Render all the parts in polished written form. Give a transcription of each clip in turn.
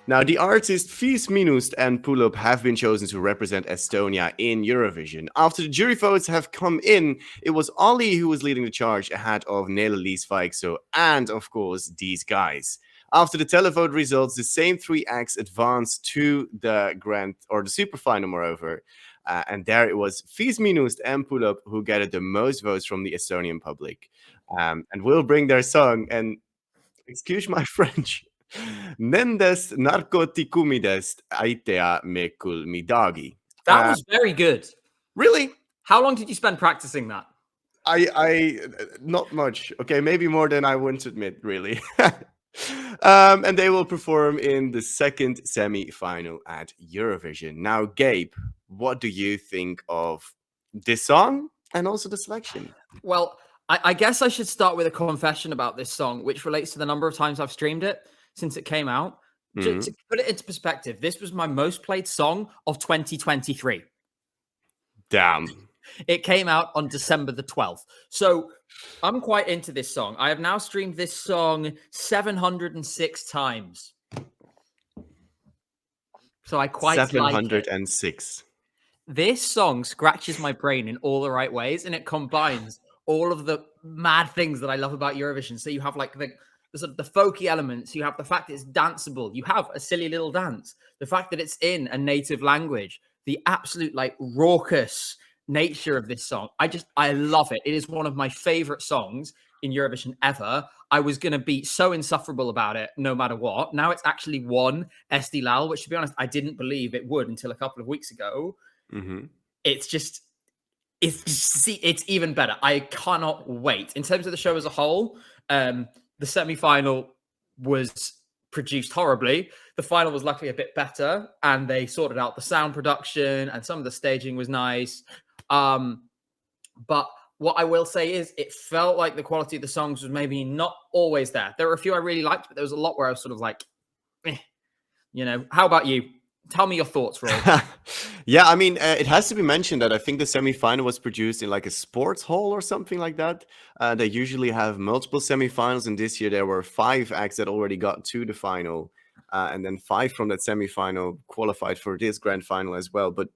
Now, the artists 5miinust and Puuluup have been chosen to represent Estonia in Eurovision. After the jury votes have come in, it was Ollie who was leading the charge ahead of Nele Vaikso and, of course, these guys. After the televote results, the same three acts advanced to the super final, moreover. And there it was 5miinust and Puuluup who gathered the most votes from the Estonian public. And will bring their song, and excuse my French, Nendest narkootikumidest ei tea me küll midagi. That was very good. Really? How long did you spend practicing that? I not much. Okay, maybe more than I want to admit, really. And they will perform in the second semi-final at Eurovision. Now, Gabe, what do you think of this song and also the selection? Well, I guess I should start with a confession about this song, which relates to the number of times I've streamed it since it came out. Mhm. To put it into perspective, this was my most played song of 2023. Damn. It came out on December the 12th. So I'm quite into this song. I have now streamed this song 706 times. So I quite like it. 706. This song scratches my brain in all the right ways, and it combines all of the mad things that I love about Eurovision. So you have like the sort of the folky elements, you have the fact that it's danceable, you have a silly little dance, the fact that it's in a native language, the absolute like raucous nature of this song. I love it. It is one of my favorite songs in Eurovision ever. I was going to be so insufferable about it no matter what. Now it's actually won Estival, which to be honest, I didn't believe it would until a couple of weeks ago. Mm-hmm. It's even better. I cannot wait. In terms of the show as a whole, the semi-final was produced horribly. The final was luckily a bit better, and they sorted out the sound production, and some of the staging was nice. But what I will say is it felt like the quality of the songs was maybe not always there. There were a few I really liked, but there was a lot where I was sort of like, how about you? Tell me your thoughts, Roy. Yeah, I mean, it has to be mentioned that I think the semi-final was produced in like a sports hall or something like that. They usually have multiple semi-finals, and this year there were 5 acts that already got to the final, and then 5 from that semi-final qualified for this grand final as well. But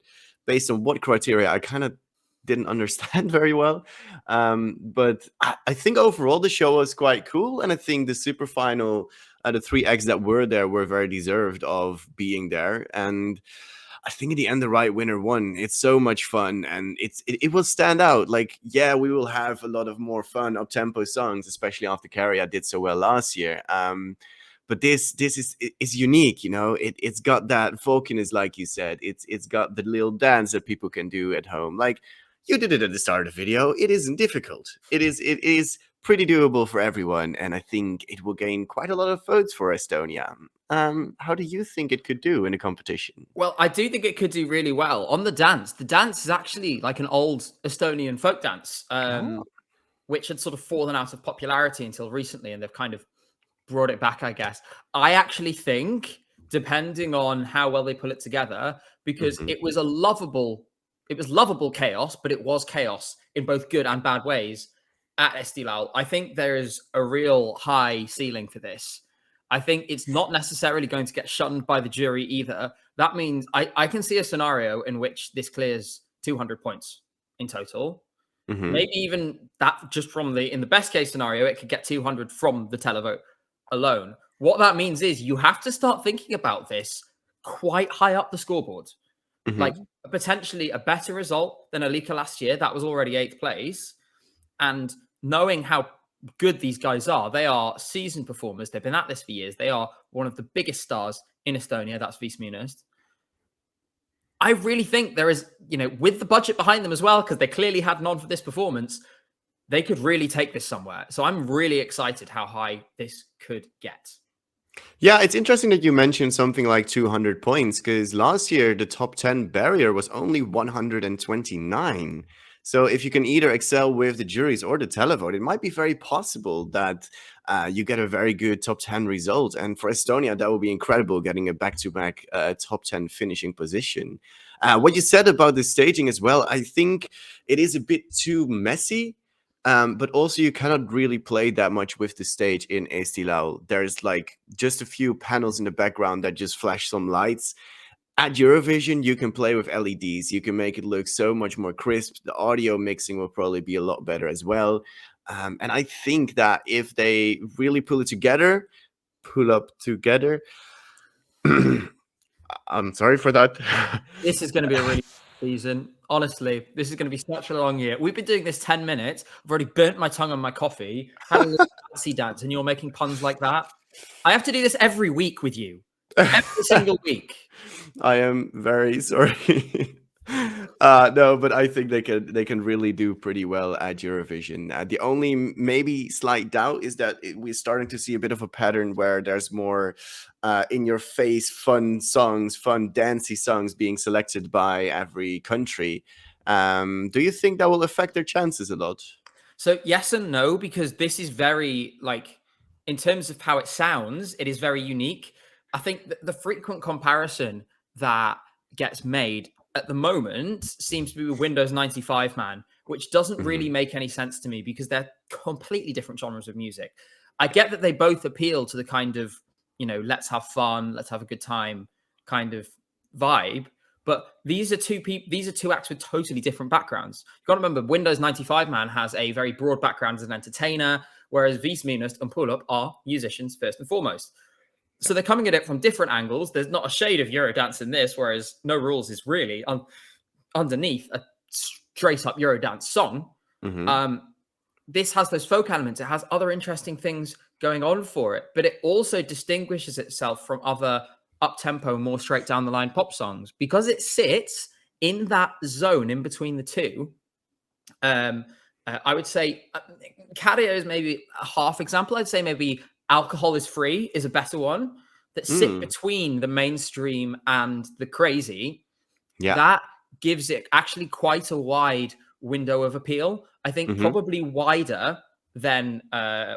based on what criteria, I kind of didn't understand very well. But I think overall the show was quite cool, and I think the super final, the 3 acts that were there were very deserved of being there. And I think in the end, the right winner won. It's so much fun, and it will stand out. Like, yeah, we will have a lot of more fun up-tempo songs, especially after Carrie did so well last year. But this is unique, you know. It's got that folkiness, like you said. It's got the little dance that people can do at home. Like you did it at the start of the video. It isn't difficult. It is pretty doable for everyone, and I think it will gain quite a lot of votes for Estonia. How do you think it could do in a competition? Well, I do think it could do really well on the dance. The dance is actually like an old Estonian folk dance, which had sort of fallen out of popularity until recently, and they've kind of brought it back, I guess. I actually think, depending on how well they pull it together, because it was lovable chaos, but it was chaos in both good and bad ways at Estival. I think there is a real high ceiling for this. I think it's not necessarily going to get shunned by the jury either. That means I can see a scenario in which this clears 200 points in total. Maybe even that just from in the best case scenario, it could get 200 from the televote alone. What that means is you have to start thinking about this quite high up the scoreboard. Like potentially a better result than Alika last year. That was already 8th place. And knowing how good these guys are, they are seasoned performers. They've been at this for years. They are one of the biggest stars in Estonia. That's 5miinust. I really think there is, with the budget behind them as well, because they clearly had none for this performance, they could really take this somewhere. So I'm really excited how high this could get. Yeah, it's interesting that you mentioned something like 200 points, because last year the top 10 barrier was only 129. So if you can either excel with the juries or the televote, it might be very possible that you get a very good top 10 result. And for Estonia, that would be incredible, getting a back-to-back top 10 finishing position. What you said about the staging as well, I think it is a bit too messy. But also you cannot really play that much with the stage in Estilao. There's like just a few panels in the background that just flash some lights. At Eurovision, you can play with LEDs. You can make it look so much more crisp. The audio mixing will probably be a lot better as well. And I think that if they really pull up together, I'm sorry for that. This is going to be a really season. Honestly, this is going to be such a long year. We've been doing this 10 minutes. I've already burnt my tongue on my coffee, had a little fancy dance, and you're making puns like that. I have to do this every week with you. Every single week. I am very sorry. No, but I think they can really do pretty well at Eurovision. The only maybe slight doubt is that we're starting to see a bit of a pattern where there's more in your face fun songs, fun dancey songs being selected by every country. Do you think that will affect their chances a lot? So yes and no, because this is very like in terms of how it sounds, it is very unique. I think the frequent comparison that gets made at the moment seems to be with Windows 95 Man, which doesn't really make any sense to me because they're completely different genres of music. I get that they both appeal to the kind of, let's have fun, let's have a good time kind of vibe. But these are two acts with totally different backgrounds. You've got to remember, Windows 95 Man has a very broad background as an entertainer, whereas 5miinust and Puuluup are musicians first and foremost. So they're coming at it from different angles. There's not a shade of Eurodance in this, whereas No Rules is really underneath a straight up Eurodance song. This has those folk elements. It has other interesting things going on for it, but it also distinguishes itself from other up-tempo, more straight down the line pop songs because it sits in that zone in between the two. I would say Carrier is maybe a half example. I'd say maybe Alcohol is Free is a better one that sit between the mainstream and the crazy. Yeah. That gives it actually quite a wide window of appeal. I think probably wider than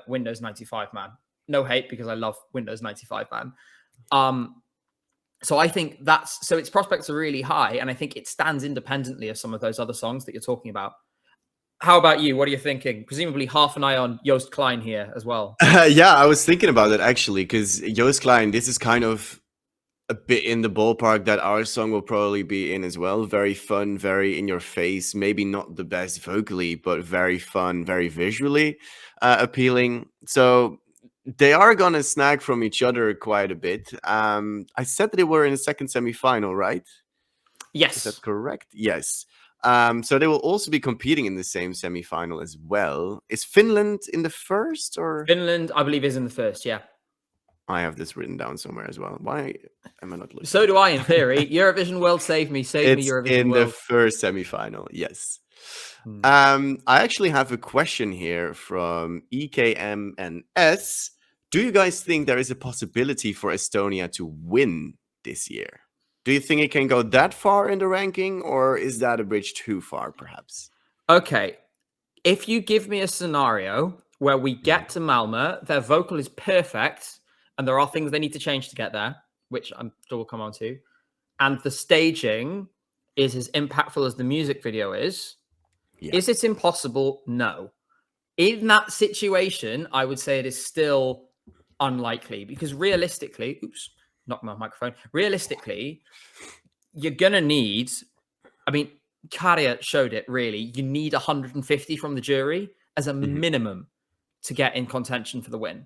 Windows 95 Man. No hate because I love Windows 95 Man. So I think so its prospects are really high, and I think it stands independently of some of those other songs that you're talking about. How about you? What are you thinking? Presumably half an eye on Joost Klein here as well. Yeah, I was thinking about it actually, because Joost Klein, this is kind of a bit in the ballpark that our song will probably be in as well. Very fun, very in your face, maybe not the best vocally, but very fun, very visually appealing. So they are going to snag from each other quite a bit. I said that they were in the second semifinal, right? Yes. Is that correct? Yes. So they will also be competing in the same semifinal as well. Is Finland in the first or? Finland, I believe, is in the first, yeah. I have this written down somewhere as well. Why am I not looking? So do I, in theory. Eurovision World, save me, Eurovision in World. The first semifinal, yes. I actually have a question here from EKMNS. Do you guys think there is a possibility for Estonia to win this year? Do you think it can go that far in the ranking, or is that a bridge too far, perhaps? Okay. If you give me a scenario where we get to Malmö, their vocal is perfect, and there are things they need to change to get there, which I'm sure we'll come on to, and the staging is as impactful as the music video is it impossible? No. In that situation, I would say it is still unlikely because realistically, knocked my microphone. Realistically, you're going to need, Karja showed it really. You need 150 from the jury as a minimum to get in contention for the win.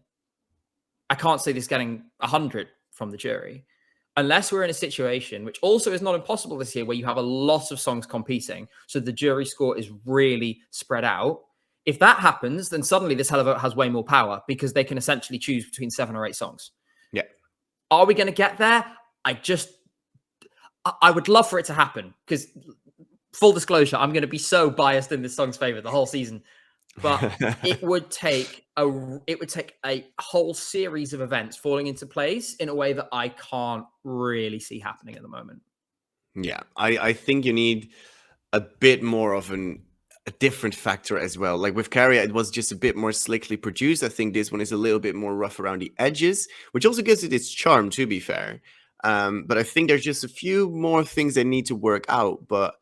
I can't see this getting 100 from the jury unless we're in a situation, which also is not impossible this year, where you have a lot of songs competing. So the jury score is really spread out. If that happens, then suddenly this Televote has way more power because they can essentially choose between 7 or 8 songs. Yeah. Are we going to get there? I would love for it to happen because, full disclosure, I'm going to be so biased in this song's favor the whole season. But it would take a whole series of events falling into place in a way that I can't really see happening at the moment. Yeah, I think you need a bit more of a different factor as well. Like with Carrier, it was just a bit more slickly produced. I think this one is a little bit more rough around the edges, which also gives it its charm, to be fair. But I think there's just a few more things they need to work out. But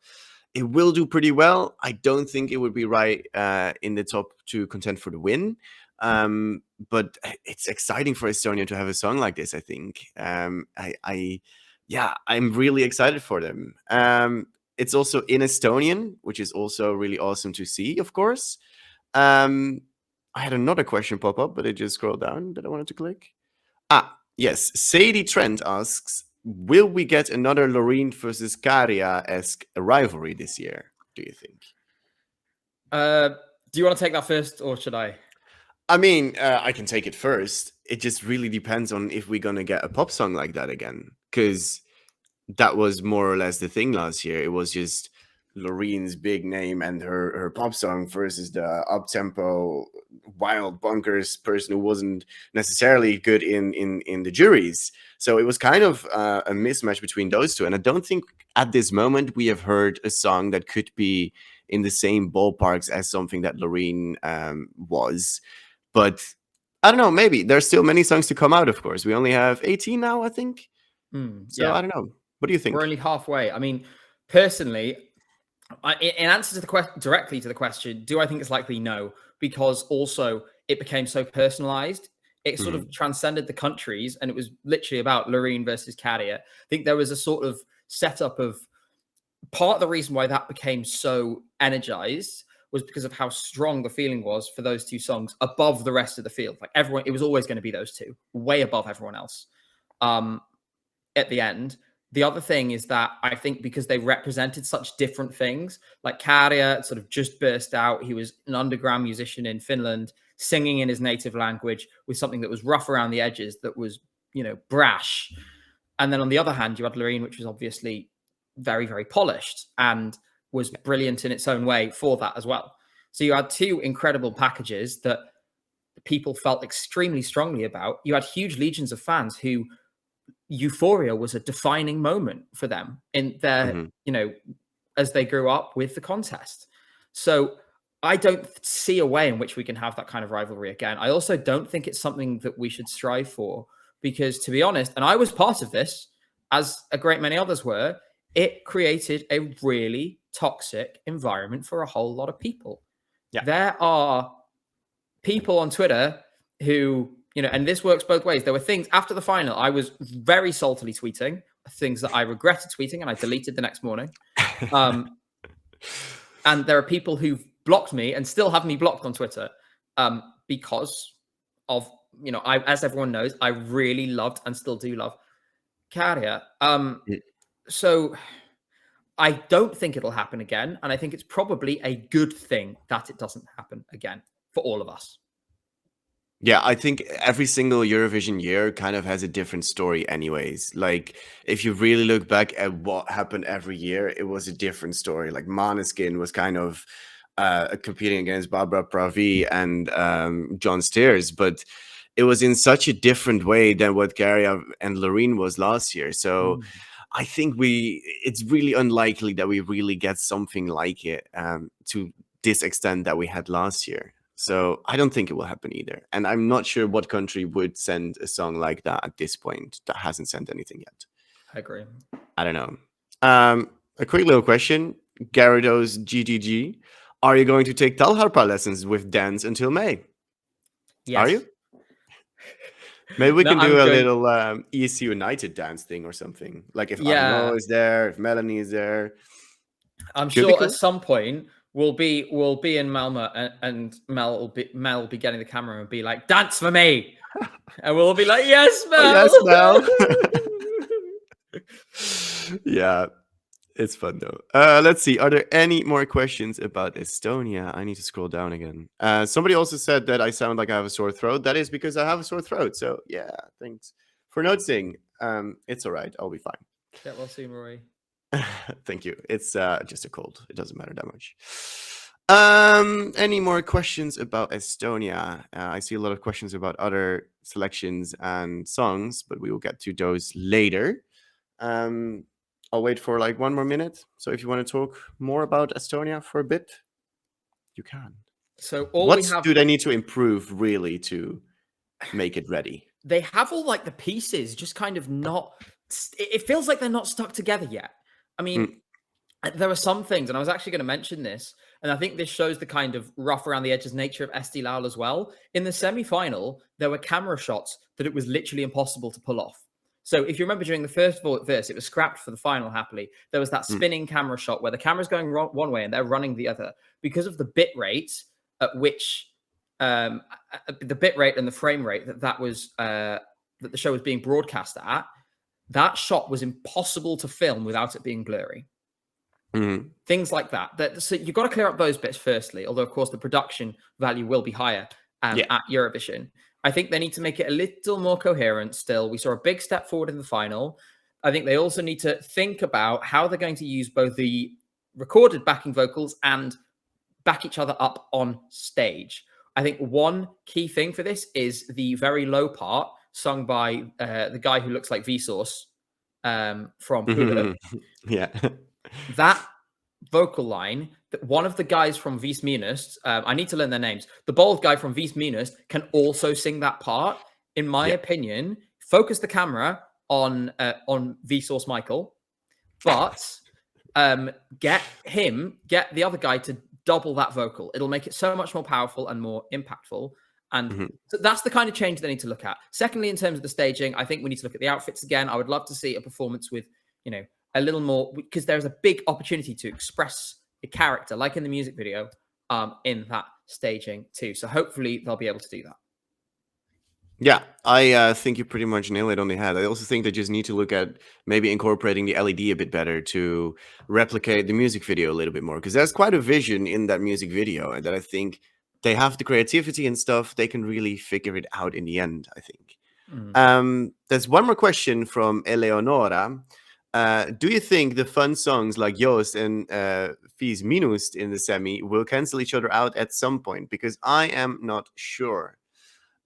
it will do pretty well. I don't think it would be right in the top to contend for the win. But it's exciting for Estonia to have a song like this, I think. I'm really excited for them. It's also in Estonian, which is also really awesome to see, of course. I had another question pop up, but I just scrolled down that I wanted to click. Yes. Sadie Trent asks, will we get another Loreen versus Käärijä-esque rivalry this year, do you think? Do you want to take that first, or should I? I mean, I can take it first. It just really depends on if we're going to get a pop song like that again. Because that was more or less the thing last year. It was just Loreen's big name and her pop song versus the up-tempo, wild, bonkers person who wasn't necessarily good in the juries. So it was kind of a mismatch between those two. And I don't think at this moment we have heard a song that could be in the same ballparks as something that Loreen was. But I don't know, maybe. There's still many songs to come out, of course. We only have 18 now, I think. So I don't know. What do you think? We're only halfway. I mean, personally, in answer to the question, directly to the question, do I think it's likely? No, because also it became so personalized. It sort of transcended the countries, and it was literally about Loreen versus Käärijä. I think there was a sort of setup of part of the reason why that became so energized was because of how strong the feeling was for those two songs above the rest of the field. Like everyone, it was always going to be those two, way above everyone else. At the end. The other thing is that I think because they represented such different things, like Käärijä sort of just burst out. He was an underground musician in Finland, singing in his native language with something that was rough around the edges, that was, brash. And then on the other hand, you had Loreen, which was obviously very, very polished and was brilliant in its own way for that as well. So you had two incredible packages that people felt extremely strongly about. You had huge legions of fans who Euphoria was a defining moment for them in their, as they grew up with the contest. So I don't see a way in which we can have that kind of rivalry again. I also don't think it's something that we should strive for, because to be honest, and I was part of this, as a great many others were, it created a really toxic environment for a whole lot of people. Yeah. There are people on Twitter who, and this works both ways. There were things after the final, I was very saltily tweeting things that I regretted tweeting and I deleted the next morning. And there are people who've blocked me and still have me blocked on Twitter because of, as everyone knows, I really loved and still do love Käärijä. So I don't think it'll happen again. And I think it's probably a good thing that it doesn't happen again for all of us. Yeah, I think every single Eurovision year kind of has a different story anyways. Like, if you really look back at what happened every year, it was a different story. Like, Måneskin was kind of competing against Barbara Pravi and John Steers, but it was in such a different way than what Käärijä and Loreen was last year. So I think it's really unlikely that we really get something like it to this extent that we had last year. So I don't think it will happen either. And I'm not sure what country would send a song like that at this point that hasn't sent anything yet. I agree. I don't know. A quick little question. Gyarados GGG. Are you going to take Talharpa lessons with Dance until May? Yes. Are you? Maybe we can do a little ESCUnited dance thing or something. Like if Arnaud is there, if Melanie is there. I'm sure at some point we'll be in Malmö and Mel will be getting the camera and be like, dance for me. And we'll be like, yes, Mel. Oh, yes, Mel. Yeah, it's fun though. Let's see. Are there any more questions about Estonia? I need to scroll down again. Somebody also said that I sound like I have a sore throat. That is because I have a sore throat. So yeah, thanks for noticing. It's all right. I'll be fine. Get well soon, Rory. Thank you. It's just a cold. It doesn't matter that much. Any more questions about Estonia? I see a lot of questions about other selections and songs, but we will get to those later. I'll wait for like 1 more minute. So if you want to talk more about Estonia for a bit, you can. So what do they need to improve really to make it ready? They have all like the pieces, just kind of not. It feels like they're not stuck together yet. I mean, There are some things, and I was actually going to mention this, and I think this shows the kind of rough around the edges nature of SD Lal as well. In the semi-final, there were camera shots that it was literally impossible to pull off. So if you remember during the first verse, it was scrapped for the final, happily. There was that spinning camera shot where the camera's going one way and they're running the other. Because of the bit rate at which, the bit rate and the frame rate that the show was being broadcast at, that shot was impossible to film without it being blurry. Things like that. So you've got to clear up those bits firstly, although of course the production value will be higher at Eurovision. I think they need to make it a little more coherent still. We saw a big step forward in the final. I think they also need to think about how they're going to use both the recorded backing vocals and back each other up on stage. I think one key thing for this is the very low part sung by the guy who looks like Vsauce from Puuluup. Yeah. That vocal line, that one of the guys from 5miinust, I need to learn their names. The bald guy from 5miinust can also sing that part. In my opinion, focus the camera on Vsauce Michael, but get the other guy to double that vocal. It'll make it so much more powerful and more impactful. And so that's the kind of change they need to look at. Secondly, in terms of the staging, I think we need to look at the outfits again. I would love to see a performance with, a little more, because there's a big opportunity to express a character, like in the music video, in that staging too. So hopefully they'll be able to do that. Yeah, I think you pretty much nailed it on the head. I also think they just need to look at maybe incorporating the LED a bit better to replicate the music video a little bit more, because there's quite a vision in that music video, and that I think they have the creativity and stuff. They can really figure it out in the end, I think. There's one more question from Eleonora. Do you think the fun songs like Joost and 5miinust in the semi will cancel each other out at some point? Because I am not sure.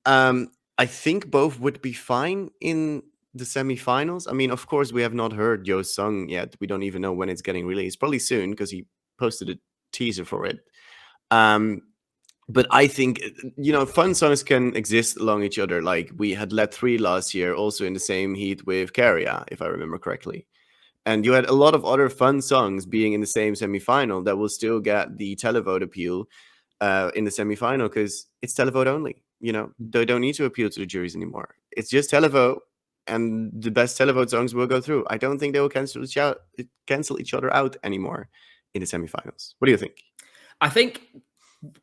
I think both would be fine in the semi-finals. I mean, of course, we have not heard Joost's song yet. We don't even know when it's getting released. Probably soon, because he posted a teaser for it. But I think, fun songs can exist along each other. Like we had Let 3 last year, also in the same heat with Carrier, if I remember correctly. And you had a lot of other fun songs being in the same semi-final that will still get the televote appeal in the semi-final, because it's televote only. They don't need to appeal to the juries anymore. It's just televote, and the best televote songs will go through. I don't think they will cancel each other out anymore in the semi-finals. What do you think? I think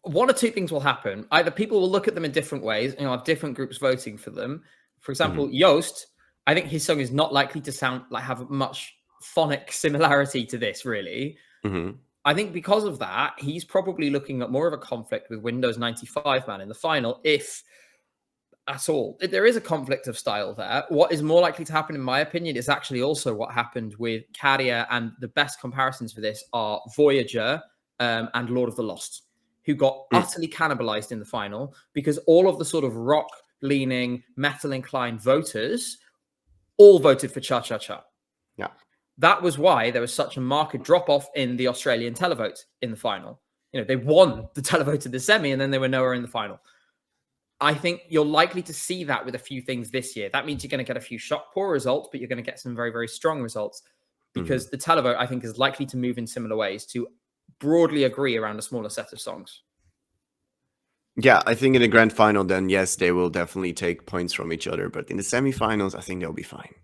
one or two things will happen. Either people will look at them in different ways, and you'll have different groups voting for them. For example, Joost, I think his song is not likely to have much phonic similarity to this, really. I think because of that, he's probably looking at more of a conflict with Windows 95 Man in the final, if at all. There is a conflict of style there. What is more likely to happen, in my opinion, is actually also what happened with Carrier, and the best comparisons for this are Voyager and Lord of the Lost, who got utterly cannibalized in the final because all of the sort of rock-leaning, metal-inclined voters all voted for Cha Cha Cha. Yeah. That was why there was such a marked drop-off in the Australian televote in the final. They won the televote in the semi, and then they were nowhere in the final. I think you're likely to see that with a few things this year. That means you're going to get a few poor results, but you're going to get some very, very strong results, because the televote, I think, is likely to move in similar ways to broadly agree around a smaller set of songs. Yeah, I think in the grand final, then yes, they will definitely take points from each other. But in the semifinals, I think they'll be fine.